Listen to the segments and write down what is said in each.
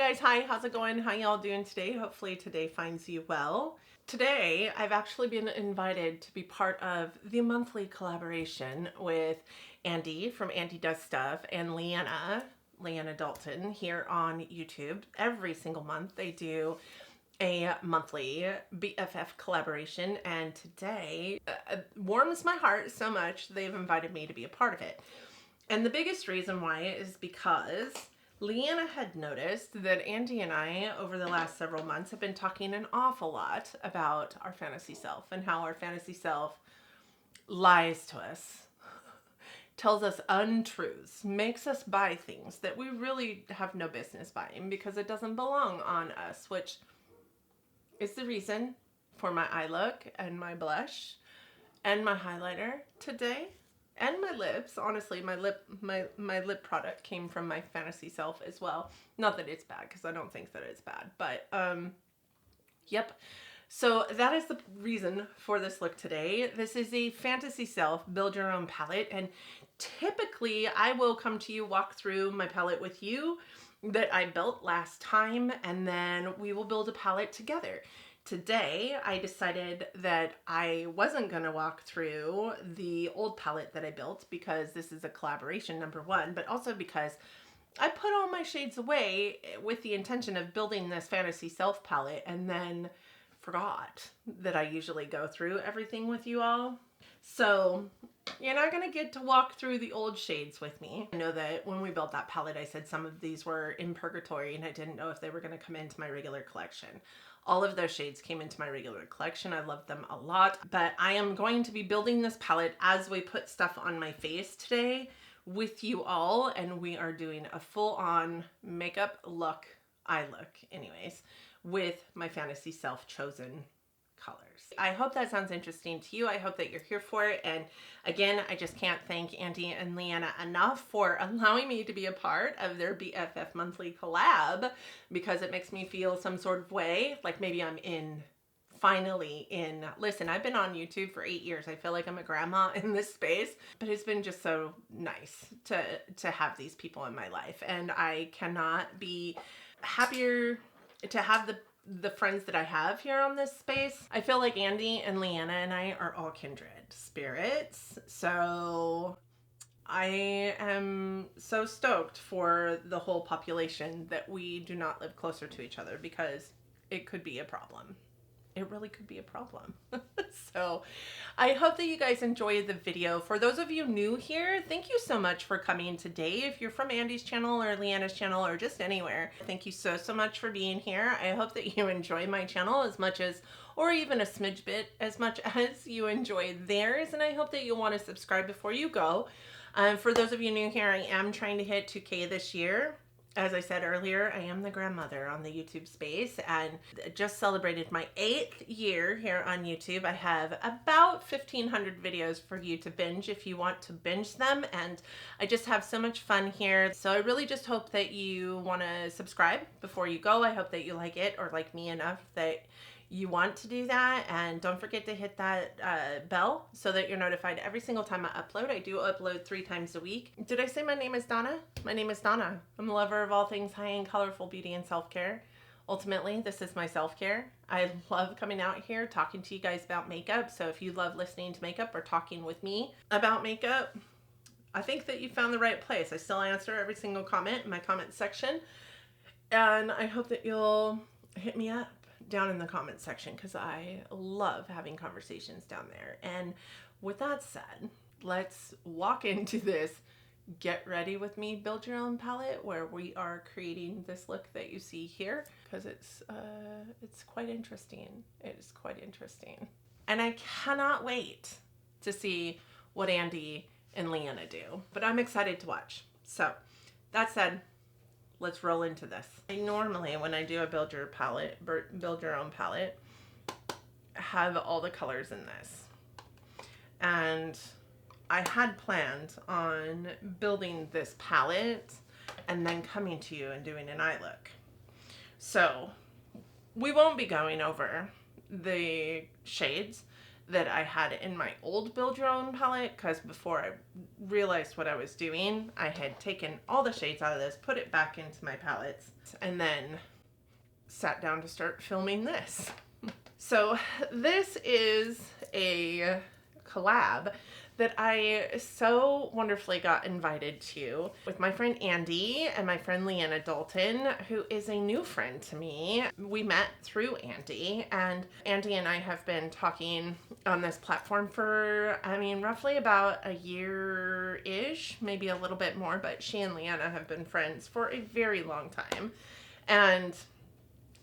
guys, hi, how's it going? How y'all doing today? Hopefully today finds you well. Today, I've actually been invited to be part of the monthly collaboration with Andi from Andi Does Stuff and Leanna Dalton here on YouTube. Every single month they do a monthly BFF collaboration, and today warms my heart so much they've invited me to be a part of it. And the biggest reason why is because Leanna had noticed that Andi and I, over the last several months, have been talking an awful lot about our fantasy self and how our fantasy self lies to us, tells us untruths, makes us buy things that we really have no business buying because it doesn't belong on us, which is the reason for my eye look and my blush and my highlighter today. And my lips. Honestly, my lip product came from my fantasy self as well. Not that it's bad, because I don't think that it's bad. But, yep. So that is the reason for this look today. This is a fantasy self build your own palette. And typically, I will come to you, walk through my palette with you that I built last time. And then we will build a palette together. Today, I decided that I wasn't going to walk through the old palette that I built because this is a collaboration, number one, but also because I put all my shades away with the intention of building this fantasy self palette and then forgot that I usually go through everything with you all. So you're not going to get to walk through the old shades with me. I know that when we built that palette, I said some of these were in purgatory and I didn't know if they were going to come into my regular collection. All of those shades came into my regular collection. I love them a lot, but I am going to be building this palette as we put stuff on my face today with you all, and we are doing a full-on makeup look, eye look anyways, with my fantasy self chosen colors. I hope that sounds interesting to you. I hope that you're here for it. And again, I just can't thank Andi and Leanna enough for allowing me to be a part of their BFF monthly collab, because it makes me feel some sort of way, like maybe I'm finally in. Listen, I've been on YouTube for 8 years. I feel like I'm a grandma in this space, but it's been just so nice to have these people in my life. And I cannot be happier to have the friends that I have here on this space. I feel like Andi and Leanna and I are all kindred spirits. So I am so stoked for the whole population that we do not live closer to each other, because it could be a problem. It really could be a problem. So I hope that you guys enjoyed the video. For those of you new here, thank you so much for coming today. If you're from Andi's channel or Leanna's channel or just anywhere, thank you so much for being here. I hope that you enjoy my channel as much as, or even a smidge bit as much as you enjoy theirs. And I hope that you'll want to subscribe before you go. For those of you new here, I am trying to hit 2K this year. As I said earlier, I am the grandmother on the YouTube space and just celebrated my 8th year here on YouTube. I have about 1,500 videos for you to binge if you want to binge them, and I just have so much fun here. So I really just hope that you want to subscribe before you go. I hope that you like it, or like me enough that you want to do that, and don't forget to hit that bell so that you're notified every single time I upload. I do upload 3 times a week. Did I say my name is Donna? My name is Donna. I'm a lover of all things high-end, colorful beauty and self-care. Ultimately, this is my self-care. I love coming out here talking to you guys about makeup. So if you love listening to makeup or talking with me about makeup, I think that you found the right place. I still answer every single comment in my comment section, and I hope that you'll hit me up down in the comment section, because I love having conversations down there. And with that said, let's walk into this get ready with me build your own palette, where we are creating this look that you see here, because it's quite interesting. It is quite interesting, and I cannot wait to see what Andi and Leanna do, but I'm excited to watch. So that said, let's roll into this. I normally, when I do a build your own palette, have all the colors in this. And I had planned on building this palette and then coming to you and doing an eye look. So we won't be going over the shades that I had in my old Build Your Own palette, because before I realized what I was doing, I had taken all the shades out of this, put it back into my palettes, and then sat down to start filming this. So this is a collab that I so wonderfully got invited to with my friend Andi and my friend Leanna Dalton, who is a new friend to me. We met through Andi, and Andi and I have been talking on this platform for, I mean, roughly about a year-ish, maybe a little bit more, but she and Leanna have been friends for a very long time. And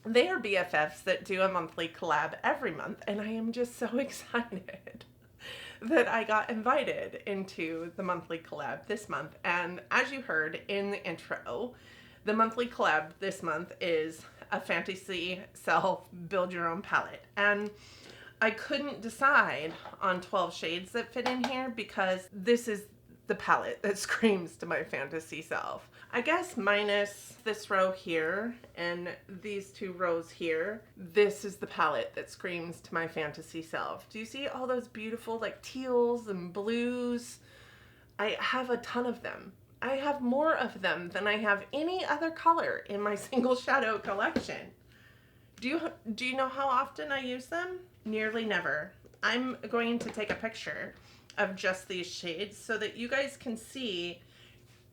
they are BFFs that do a monthly collab every month, and I am just so excited that I got invited into the monthly collab this month. And as you heard in the intro, the monthly collab this month is a fantasy self build your own palette. And I couldn't decide on 12 shades that fit in here because this is the palette that screams to my fantasy self. I guess minus this row here and these two rows here, this is the palette that screams to my fantasy self. Do you see all those beautiful like teals and blues? I have a ton of them. I have more of them than I have any other color in my single shadow collection. Do you know how often I use them? Nearly never. I'm going to take a picture of just these shades so that you guys can see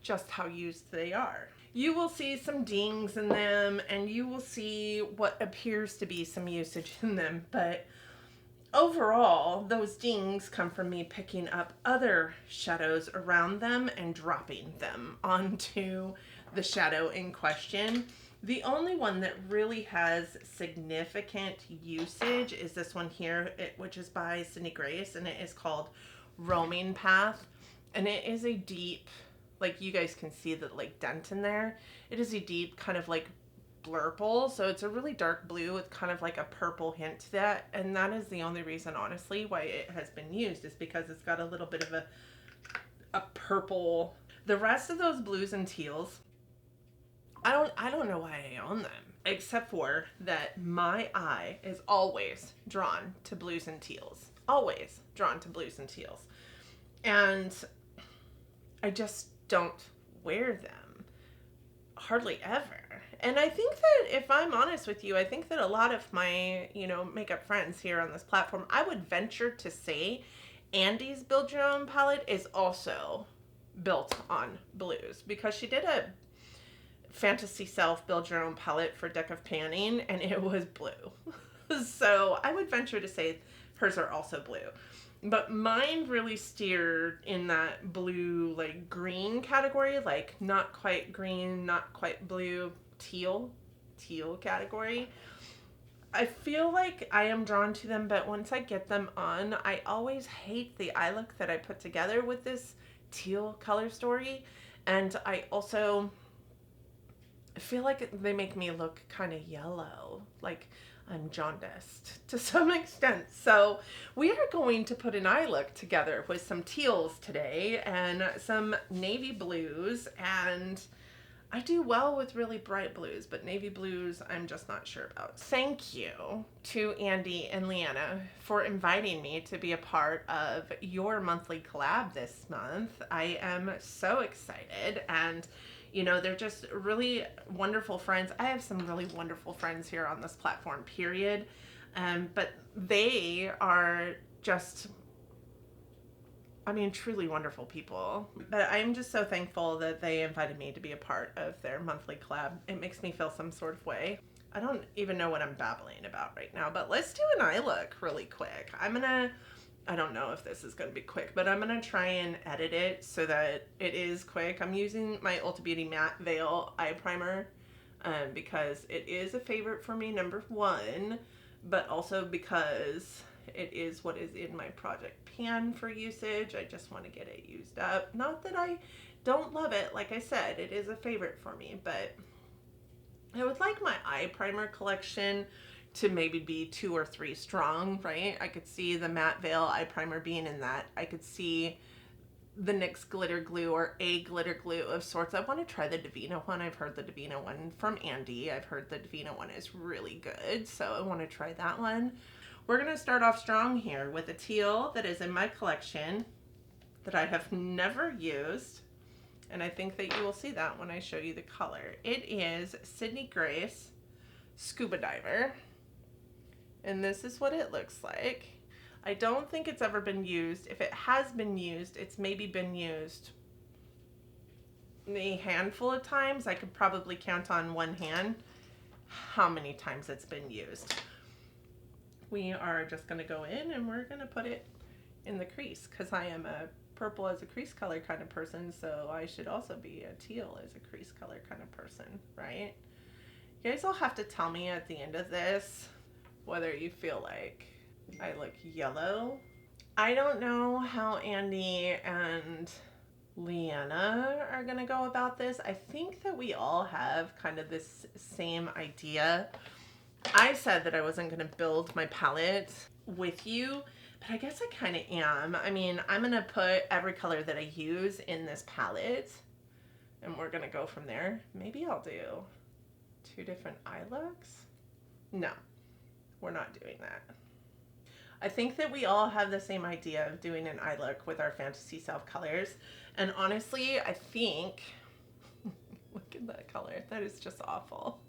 just how used they are. You will see some dings in them, and you will see what appears to be some usage in them, but overall, those dings come from me picking up other shadows around them and dropping them onto the shadow in question. The only one that really has significant usage is this one here, which is by Sydney Grace, and it is called Roaming Path, and it is a deep, like you guys can see the like dent in there. It is a deep kind of like blurple, so it's a really dark blue with kind of like a purple hint to that, and that is the only reason honestly why it has been used, is because it's got a little bit of a purple. The rest of those blues and teals, I don't know why I own them, except for that my eye is always drawn to blues and teals. Always drawn to blues and teals. And I just don't wear them. Hardly ever. And I think that if I'm honest with you, I think that a lot of my, makeup friends here on this platform, I would venture to say Andi's Build Your Own palette is also built on blues, because she did a fantasy self build your own palette for Deck of Panning and it was blue. So I would venture to say hers are also blue. But mine really steered in that blue, like green category, like not quite green, not quite blue, teal category. I feel like I am drawn to them, but once I get them on, I always hate the eye look that I put together with this teal color story. And I also feel like they make me look kind of yellow, like I'm jaundiced to some extent. So we are going to put an eye look together with some teals today and some navy blues, and I do well with really bright blues, but navy blues I'm just not sure about. Thank you to Andi and Leanna for inviting me to be a part of your monthly collab this month. I am so excited, and they're just really wonderful friends. I have some really wonderful friends here on this platform, period. But they are just, truly wonderful people. But I'm just so thankful that they invited me to be a part of their monthly collab. It makes me feel some sort of way. I don't even know what I'm babbling about right now, but let's do an eye look really quick. I don't know if this is going to be quick, but I'm going to try and edit it so that it is quick. I'm using my Ulta Beauty Matte Veil Eye Primer because it is a favorite for me, number one, but also because it is what is in my project pan for usage. I just want to get it used up. Not that I don't love it. Like I said, it is a favorite for me, but I would like my eye primer collection to maybe be 2 or 3 strong, right? I could see the Matte Veil Eye Primer being in that. I could see the NYX glitter glue or a glitter glue of sorts. I want to try the Divina one. I've heard the Divina one from Andi. I've heard the Divina one is really good, so I want to try that one. we're gonna start off strong here with a teal that is in my collection that I have never used. And I think that you will see that when I show you the color. It is Sydney Grace Scuba Diver. And this is what it looks like. I don't think it's ever been used. If it has been used, it's maybe been used a handful of times. I could probably count on one hand how many times it's been used. We are just gonna go in and we're gonna put it in the crease because I am a purple as a crease color kind of person, so I should also be a teal as a crease color kind of person, right? You guys will have to tell me at the end of this whether you feel like I look yellow. I don't know how Andi and Leanna are gonna go about this. I think that we all have kind of this same idea. I said that I wasn't gonna build my palette with you, but I guess I kind of am. I mean, I'm going to put every color that I use in this palette, and we're going to go from there. Maybe I'll do 2 different eye looks. No, we're not doing that. I think that we all have the same idea of doing an eye look with our fantasy self colors. And honestly, I think, look at that color. That is just awful.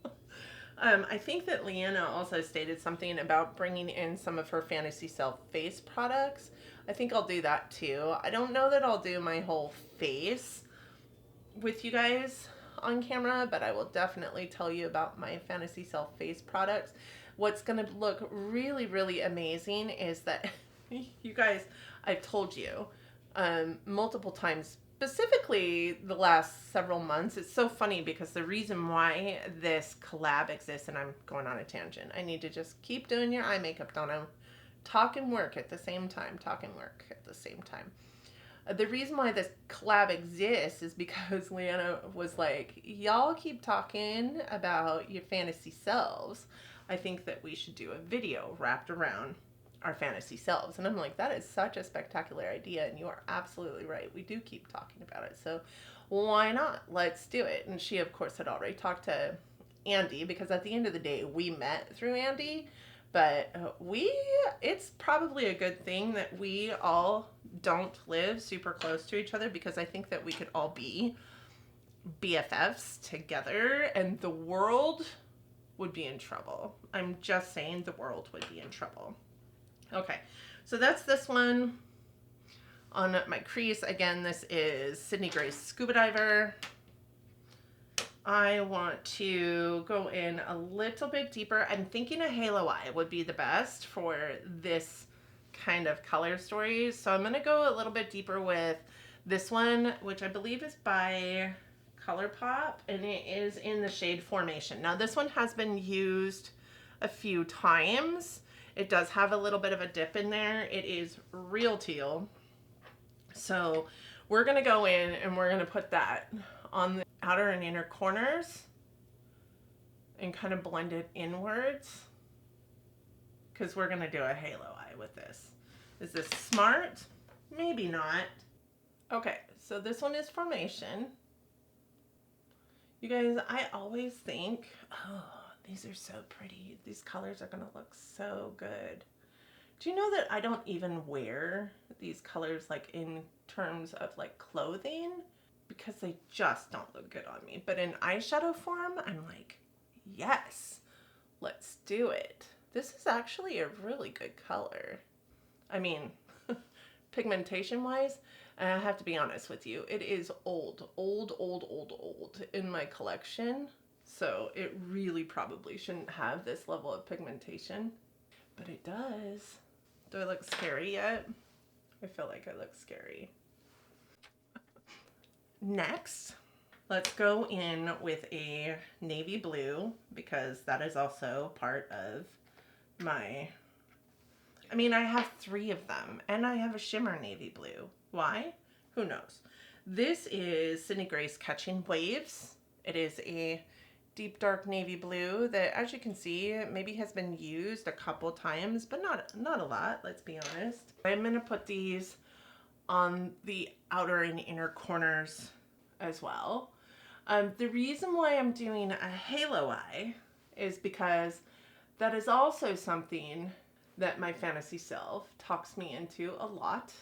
I think that Leanna also stated something about bringing in some of her fantasy self face products. I think I'll do that too. I don't know that I'll do my whole face with you guys on camera, but I will definitely tell you about my fantasy self face products. What's going to look really, really amazing is that you guys, I've told you multiple times, specifically the last several months. It's so funny because the reason why this collab exists, and I'm going on a tangent, I need to just keep doing your eye makeup, don't I? Talk and work at the same time. Talk and work at the same time. The reason why this collab exists is because Leanna was like, y'all keep talking about your fantasy selves. I think that we should do a video wrapped around our fantasy selves. And I'm like, that is such a spectacular idea, and you are absolutely right. We do keep talking about it, so why not? Let's do it. And she, of course, had already talked to Andi, because at the end of the day, we met through Andi, but it's probably a good thing that we all don't live super close to each other, because I think that we could all be BFFs together, and the world would be in trouble. I'm just saying, the world would be in trouble. Okay, so that's this one on my crease. Again, this is Sydney Grace Scuba Diver. I want to go in a little bit deeper. I'm thinking a halo eye would be the best for this kind of color story. So I'm going to go a little bit deeper with this one, which I believe is by ColourPop, and it is in the shade Formation. Now, this one has been used a few times. It does have a little bit of a dip in there. It is real teal. So we're going to go in and we're going to put that on the outer and inner corners and kind of blend it inwards, because we're going to do a halo eye with this. Is this smart? Maybe not. Okay, so this one is Formation. You guys, I always think, oh, these are so pretty. These colors are going to look so good. Do you know that I don't even wear these colors like in terms of like clothing, because they just don't look good on me? But in eyeshadow form, I'm like, yes, let's do it. This is actually a really good color. I mean, pigmentation wise, and I have to be honest with you, it is old in my collection. So it really probably shouldn't have this level of pigmentation, but it does. Do I look scary yet? I feel like I look scary. Next, let's go in with a navy blue, because that is also part of my, I mean, I have 3 of them, and I have a shimmer navy blue. Why? Who knows? This is Sydney Grace Catching Waves. It is a deep dark navy blue that, as you can see, maybe has been used a couple times, but not a lot, let's be honest. I'm going to put these on the outer and inner corners as well. The reason why I'm doing a halo eye is because that is also something that my fantasy self talks me into a lot.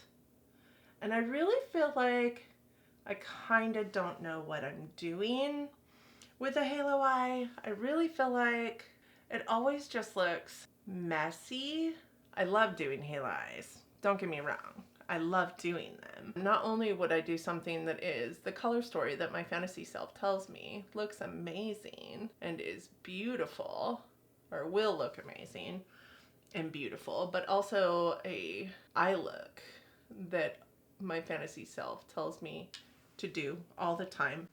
And I really feel like I kind of don't know what I'm doing with a halo eye. I really feel like it always just looks messy. I love doing halo eyes. Don't get me wrong. I love doing them. Not only would I do something that is the color story that my fantasy self tells me looks amazing and is beautiful, or will look amazing and beautiful, but also a eye look that my fantasy self tells me to do all the time.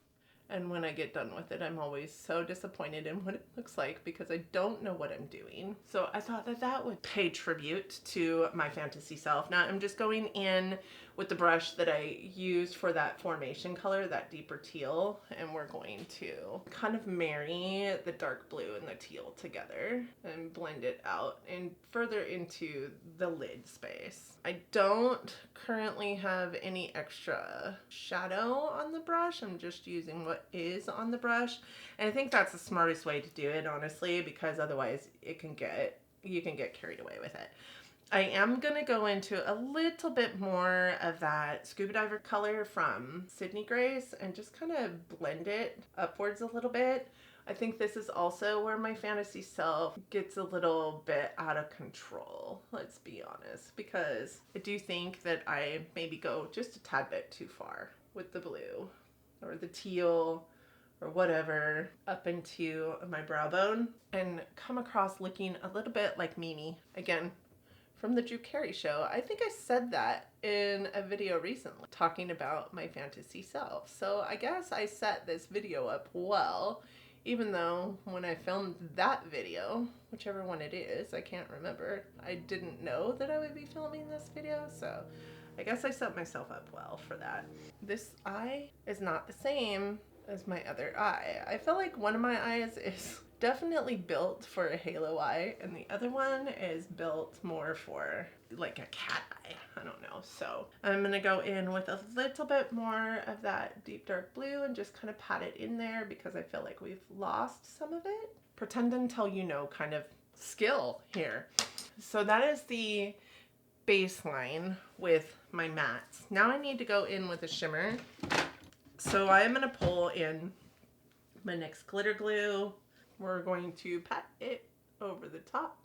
And when I get done with it, I'm always so disappointed in what it looks like because I don't know what I'm doing. So I thought that that would pay tribute to my fantasy self. Now I'm just going in with the brush that I used for that formation color, that deeper teal, and we're going to kind of marry the dark blue and the teal together and blend it out and further into the lid space. I don't currently have any extra shadow on the brush. I'm just using what is on the brush, and I think that's the smartest way to do it, honestly, because otherwise you can get carried away with it. I am gonna go into a little bit more of that scuba diver color from Sydney Grace and just kind of blend it upwards a little bit. I think this is also where my fantasy self gets a little bit out of control, let's be honest, because I do think that I maybe go just a tad bit too far with the blue or the teal or whatever up into my brow bone and come across looking a little bit like Mimi. Again, from the Drew Carey show. I think I said that in a video recently talking about my fantasy self. So I guess I set this video up well, even though when I filmed that video, whichever one it is, I can't remember, I didn't know that I would be filming this video. So I guess I set myself up well for that. This eye is not the same as my other eye. I feel like one of my eyes is definitely built for a halo eye, and the other one is built more for like a cat eye. I don't know. So I'm gonna go in with a little bit more of that deep dark blue and just kind of pat it in there because I feel like we've lost some of it. Pretend until you know kind of skill here. So that is the baseline with my mattes. Now I need to go in with a shimmer. So I am gonna pull in my NYX glitter glue. We're going to pat it over the top.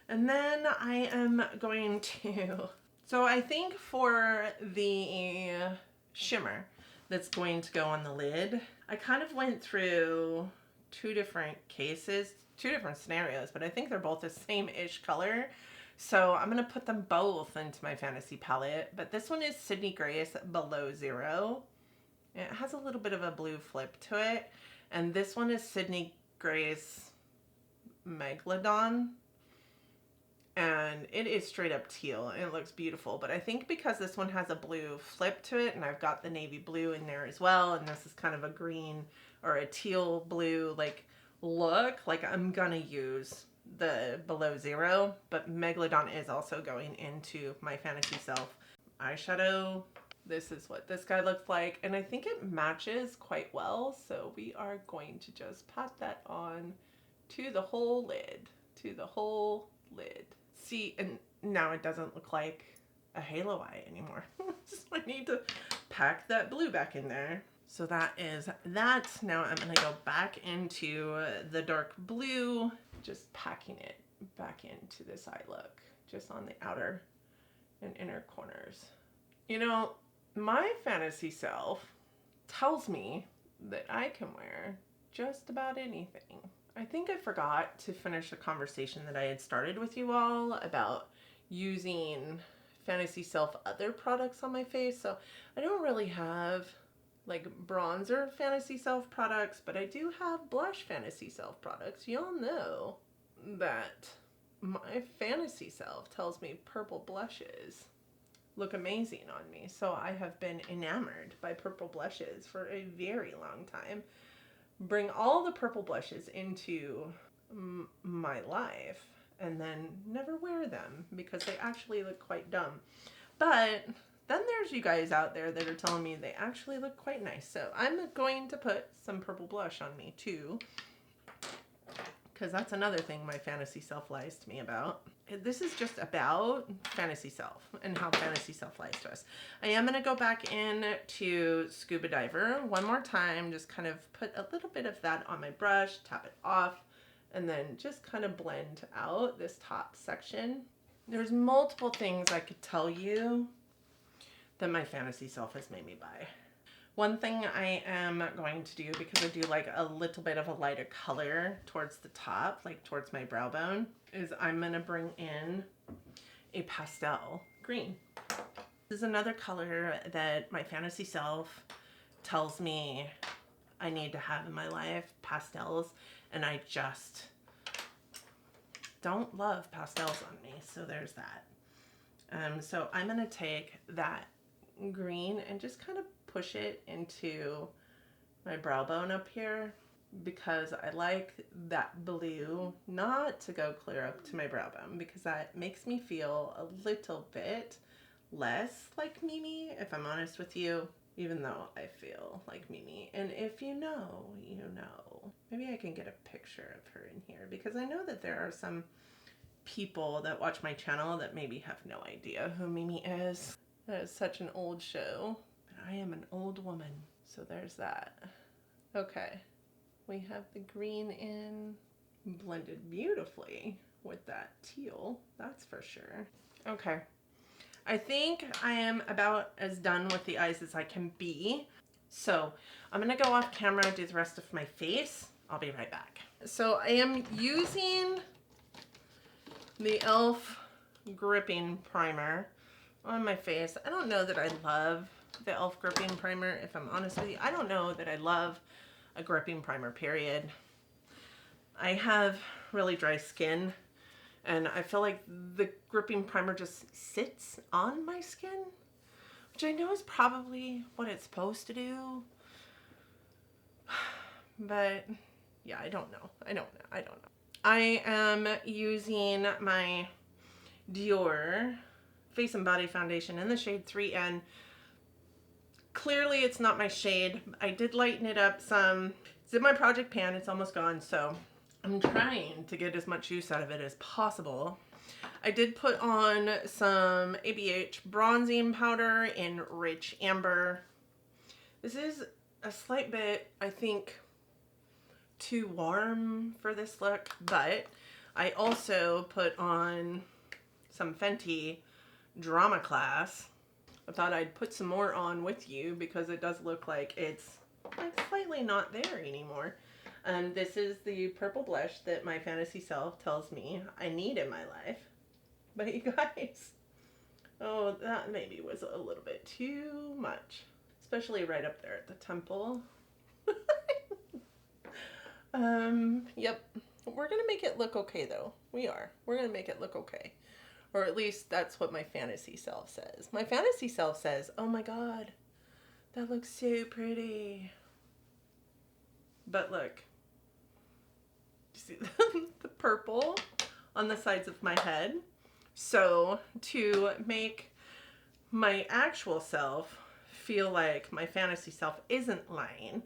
And then I am going to, so I think for the shimmer that's going to go on the lid, I kind of went through two different cases, two different scenarios, but I think they're both the same-ish color. So I'm gonna put them both into my fantasy palette, but this one is Sydney Grace Below Zero. It has a little bit of a blue flip to it. And this one is Sydney Grace Megalodon, and it is straight up teal and it looks beautiful, but I think because this one has a blue flip to it and I've got the navy blue in there as well, and this is kind of a green or a teal blue like look, like I'm gonna use the Below Zero, but Megalodon is also going into my fantasy self eyeshadow. This is what this guy looks like, and I think it matches quite well, so we are going to just pat that on to the whole lid, See, and now it doesn't look like a halo eye anymore. So I need to pack that blue back in there. So that is that. Now I'm gonna go back into the dark blue, just packing it back into this eye look, just on the outer and inner corners. You know, my fantasy self tells me that I can wear just about anything. I think I forgot to finish a conversation that I had started with you all about using fantasy self other products on my face. So I don't really have like bronzer fantasy self products, but I do have blush fantasy self products. Y'all know that my fantasy self tells me purple blushes look amazing on me. So I have been enamored by purple blushes for a very long time. Bring all the purple blushes into my life and then never wear them because they actually look quite dumb. But then there's you guys out there that are telling me they actually look quite nice. So I'm going to put some purple blush on me too because that's another thing my fantasy self lies to me about. This is just about fantasy self and how fantasy self lies to us. I am going to go back in to Scuba Diver one more time, just kind of put a little bit of that on my brush, tap it off, and then just kind of blend out this top section. There's multiple things I could tell you that my fantasy self has made me buy. One thing I am going to do, because I do like a little bit of a lighter color towards the top, like towards my brow bone, is I'm going to bring in a pastel green. This is another color that my fantasy self tells me I need to have in my life, pastels, and I just don't love pastels on me, so there's that. So I'm going to take that green and just kind of push it into my brow bone up here, because I like that blue not to go clear up to my brow bone, because that makes me feel a little bit less like Mimi, if I'm honest with you, even though I feel like Mimi. And if you know, you know. Maybe I can get a picture of her in here, because I know that there are some people that watch my channel that maybe have no idea who Mimi is. That is such an old show. I am an old woman, so there's that. Okay, we have the green in, blended beautifully with that teal, that's for sure. Okay, I think I am about as done with the eyes as I can be. So I'm gonna go off camera, do the rest of my face. I'll be right back. So I am using the e.l.f. gripping primer on my face. I don't know that I love the e.l.f. gripping primer, if I'm honest with you. I don't know that I love a gripping primer, period. I have really dry skin, and I feel like the gripping primer just sits on my skin, which I know is probably what it's supposed to do. But yeah, I don't know. I don't know. I am using my Dior Face and Body Foundation in the shade 3N. Clearly it's not my shade. I did lighten it up some. It's in my project pan. It's almost gone, so I'm trying to get as much use out of it as possible. I did put on some ABH bronzing powder in Rich Amber. This is a slight bit, I think, too warm for this look, but I also put on some Fenty Drama Class. I thought I'd put some more on with you, because it does look like it's like slightly not there anymore. And this is the purple blush that my fantasy self tells me I need in my life. But you guys, oh, that maybe was a little bit too much, especially right up there at the temple. Yep, we're gonna make it look okay though. We're gonna make it look okay. Or at least that's what my fantasy self says. My fantasy self says, oh my God, that looks so pretty. But look, you see the purple on the sides of my head? So to make my actual self feel like my fantasy self isn't lying,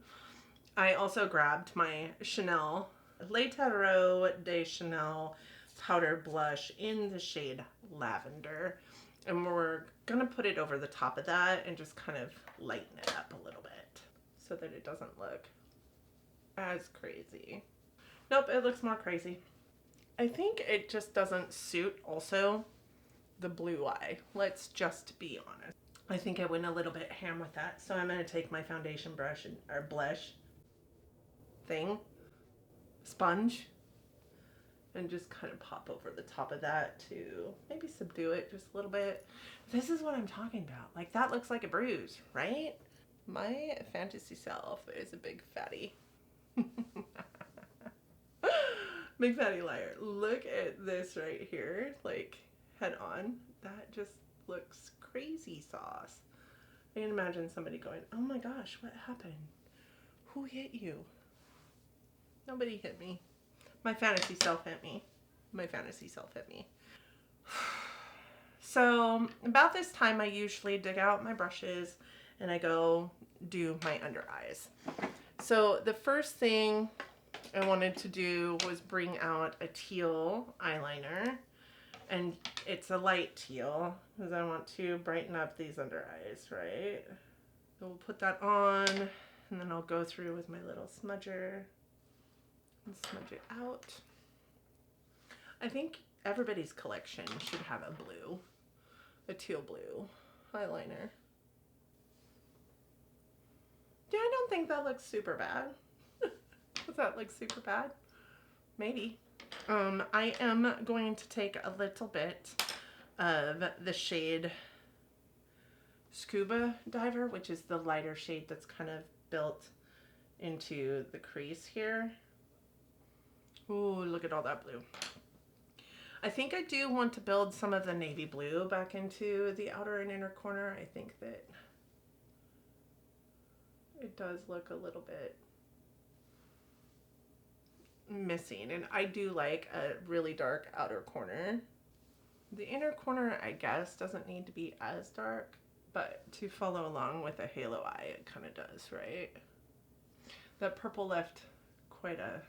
I also grabbed my Chanel Les Tarot de Chanel powder blush in the shade Lavender, and we're gonna put it over the top of that and just kind of lighten it up a little bit so that it doesn't look as crazy. Nope, it looks more crazy. I think it just doesn't suit also the blue eye. Let's just be honest. I think I went a little bit ham with that, so I'm gonna take my foundation brush and or blush thing, sponge, and just kind of pop over the top of that to maybe subdue it just a little bit. This is what I'm talking about. Like, that looks like a bruise, right? My fantasy self is a big fatty. Big fatty liar. Look at this right here, like head on. That just looks crazy sauce. I can imagine somebody going, oh my gosh, what happened? Who hit you? Nobody hit me. My fantasy self hit me. My fantasy self hit me. So about this time I usually dig out my brushes and I go do my under eyes. So the first thing I wanted to do was bring out a teal eyeliner, and it's a light teal because I want to brighten up these under eyes, right? So we'll put that on, and then I'll go through with my little smudger and smudge it out. I think everybody's collection should have a teal blue eyeliner. Yeah, I don't think that looks super bad. Does that look super bad? Maybe. I am going to take a little bit of the shade Scuba Diver, which is the lighter shade that's kind of built into the crease here. Ooh, look at all that blue. I think I do want to build some of the navy blue back into the outer and inner corner. I think that it does look a little bit missing, and I do like a really dark outer corner. The inner corner, I guess, doesn't need to be as dark, but to follow along with a halo eye, it kind of does, right? That purple left quite a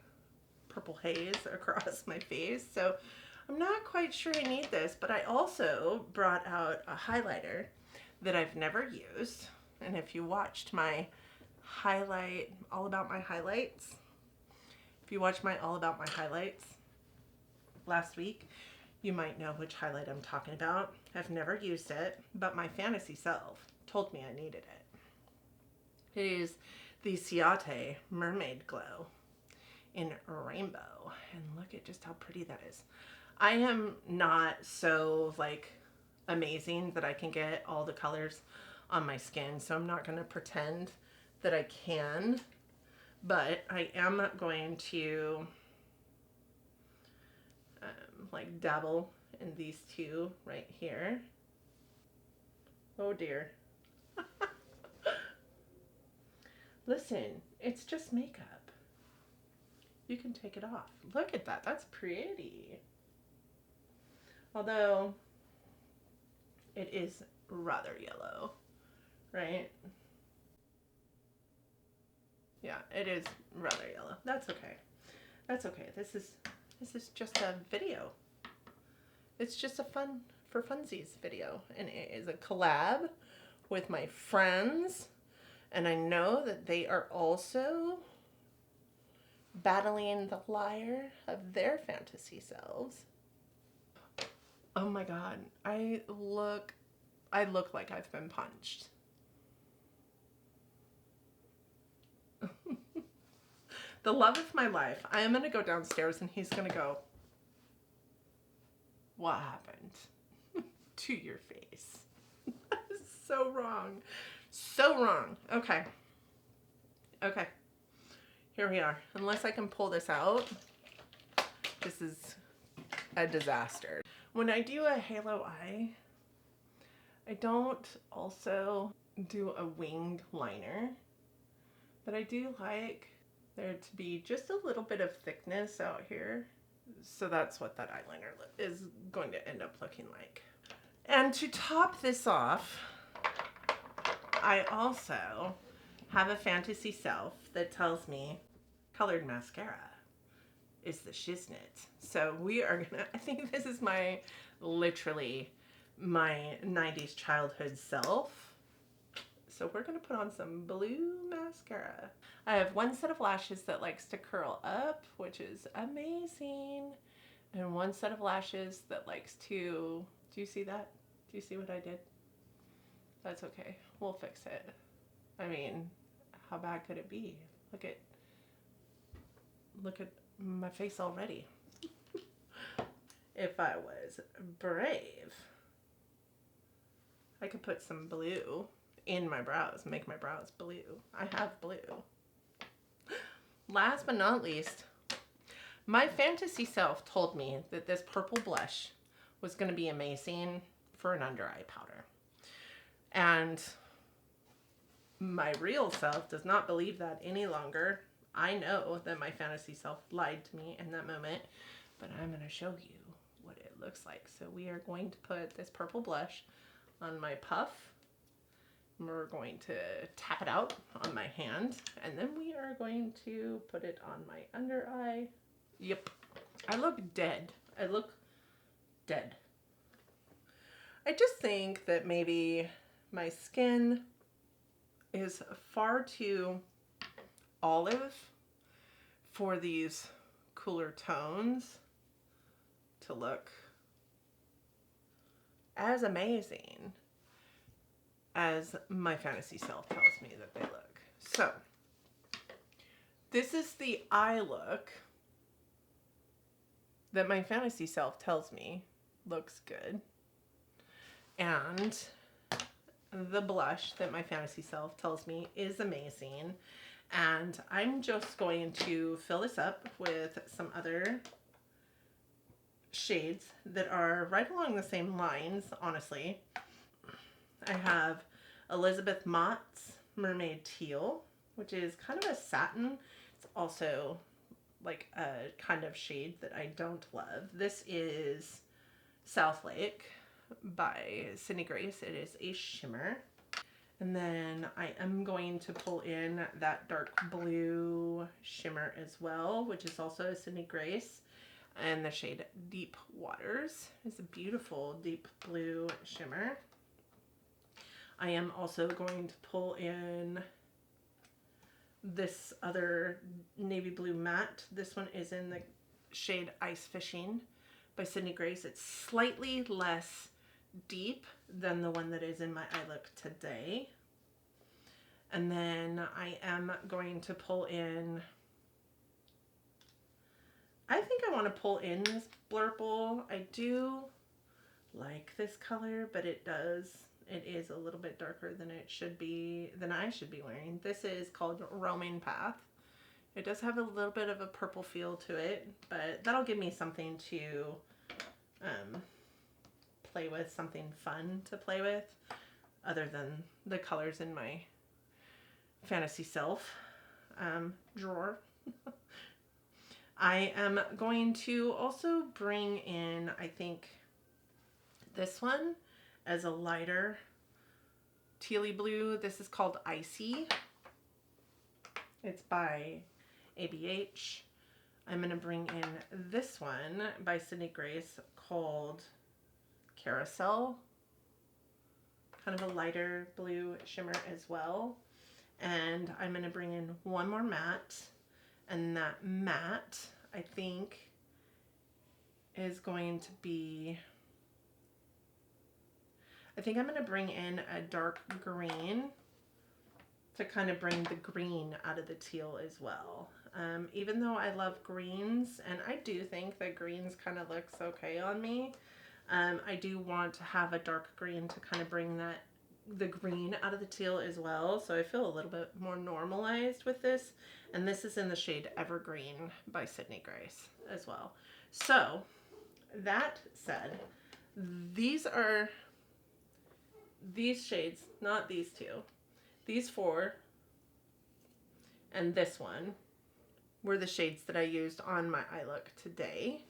purple haze across my face, so I'm not quite sure I need this, but I also brought out a highlighter that I've never used, and if you watched my all about my highlights, if you watched my all about my highlights last week, you might know which highlight I'm talking about. I've never used it, but my fantasy self told me I needed it. It is the Ciate Mermaid Glow in Rainbow, and look at just how pretty that is. I am not so like amazing that I can get all the colors on my skin, so I'm not going to pretend that I can, but I am going to like dabble in these two right here. Oh dear. Listen, it's just makeup. You can take it off. Look at that, that's pretty. Although it is rather yellow, right? Yeah, it is rather yellow. That's okay. That's okay. This is just a video. It's just a fun for funsies video, and it is a collab with my friends, and I know that they are also battling the liar of their fantasy selves. Oh my god, I look like I've been punched. The love of my life. I am gonna go downstairs and he's gonna go, what happened to your face? So wrong. So wrong. Okay. Okay. Here we are. Unless I can pull this out, this is a disaster. When I do a halo eye, I don't also do a winged liner, but I do like there to be just a little bit of thickness out here. So that's what that eyeliner is going to end up looking like. And to top this off, I also have a fantasy self that tells me colored mascara is the shiznit. So we are gonna, I think this is my, literally my 90s childhood self. So we're gonna put on some blue mascara. I have one set of lashes that likes to curl up, which is amazing. And one set of lashes that likes to, do you see that? Do you see what I did? That's okay, we'll fix it. I mean, how bad could it be? Look at my face already. If I was brave, I could put some blue in my brows, make my brows blue. I have blue. Last but not least, my fantasy self told me that this purple blush was going to be amazing for an under eye powder. And my real self does not believe that any longer. I know that my fantasy self lied to me in that moment, but I'm going to show you what it looks like. So we are going to put this purple blush on my puff We're going to tap it out on my hand, and then we are going to put it on my under eye. Yep, I look dead. I look dead. I just think that maybe my skin is far too olive for these cooler tones to look as amazing as my fantasy self tells me that they look. So this is the eye look that my fantasy self tells me looks good, and the blush that my fantasy self tells me is amazing. And I'm just going to fill this up with some other shades that are right along the same lines, honestly. I have Elizabeth Mott's Mermaid Teal, which is kind of a satin. It's also like a kind of shade that I don't love. This is South Lake by Sydney Grace. It is a shimmer. And then I am going to pull in that dark blue shimmer as well, which is also a Sydney Grace. And the shade Deep Waters is a beautiful deep blue shimmer. I am also going to pull in this other navy blue matte. This one is in the shade Ice Fishing by Sydney Grace. It's slightly less deep than the one that is in my eye look today. And then I am going to pull in, I think I want to pull in this Blurple. I do like this color, but it is a little bit darker than it should be, than I should be wearing. This is called Roaming Path. It does have a little bit of a purple feel to it, but that'll give me something to play with, something fun to play with, other than the colors in my fantasy self drawer. I am going to also bring in, I think, this one as a lighter tealy blue. This is called Icy. It's by ABH. I'm going to bring in this one by Sydney Grace called Carousel. Kind of a lighter blue shimmer as well. And I'm going to bring in one more matte. And that matte, I think, is going to be, I think I'm going to bring in a dark green to kind of bring the green out of the teal as well. Even though I love greens, and I do think that greens kind of looks okay on me, I do want to have a dark green to kind of bring the green out of the teal as well. So I feel a little bit more normalized with this. And this is in the shade Evergreen by Sydney Grace as well. So that said, these shades, not these two, these four and this one were the shades that I used on my eye look today.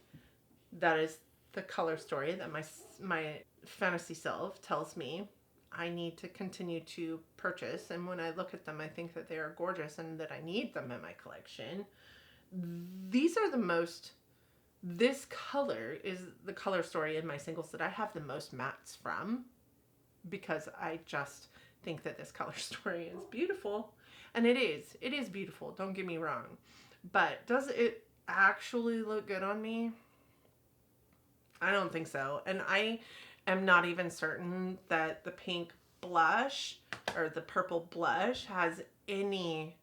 That is the color story that my fantasy self tells me I need to continue to purchase, and when I look at them I think that they are gorgeous and that I need them in my collection. These are this color is the color story in my singles that I have the most mattes from, because I just think that this color story is beautiful. And it is beautiful, don't get me wrong, but does it actually look good on me? I don't think so. And I am not even certain that the pink blush or the purple blush has any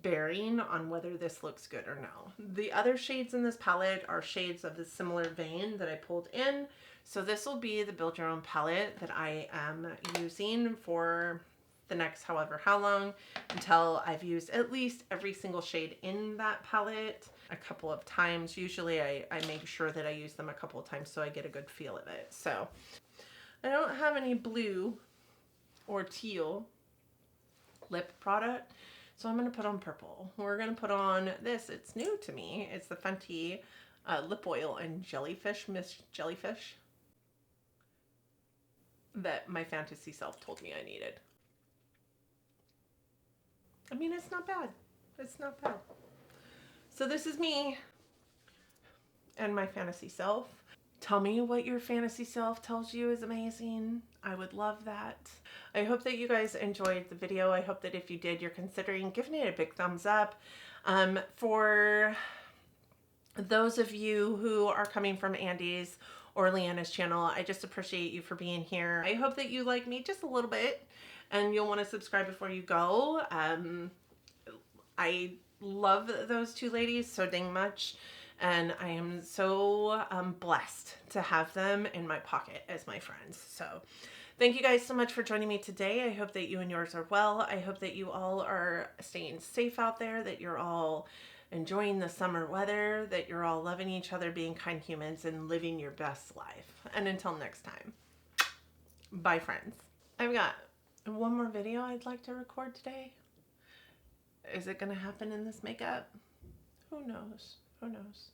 bearing on whether this looks good or no. The other shades in this palette are shades of the similar vein that I pulled in. So this will be the Build Your Own palette that I am using for the next however how long, until I've used at least every single shade in that palette a couple of times. Usually I make sure that I use them a couple of times so I get a good feel of it. So I don't have any blue or teal lip product, so I'm going to put on purple. We're going to put on this. It's new to me. It's the Fenty lip oil and jellyfish, Miss Jellyfish, that my fantasy self told me I needed. I mean, it's not bad. It's not bad. So this is me and my fantasy self. Tell me what your fantasy self tells you is amazing. I would love that. I hope that you guys enjoyed the video. I hope that if you did, you're considering giving it a big thumbs up. For those of you who are coming from Andi's or Leanna's channel, I just appreciate you for being here. I hope that you like me just a little bit and you'll want to subscribe before you go. I love those two ladies so dang much, and I am so blessed to have them in my pocket as my friends. So thank you guys so much for joining me today. I hope that you and yours are well. I hope that you all are staying safe out there, that you're all enjoying the summer weather, that you're all loving each other, being kind humans, and living your best life. And until next time, bye friends. I've got one more video I'd like to record today. Is it gonna happen in this makeup? Who knows? Who knows?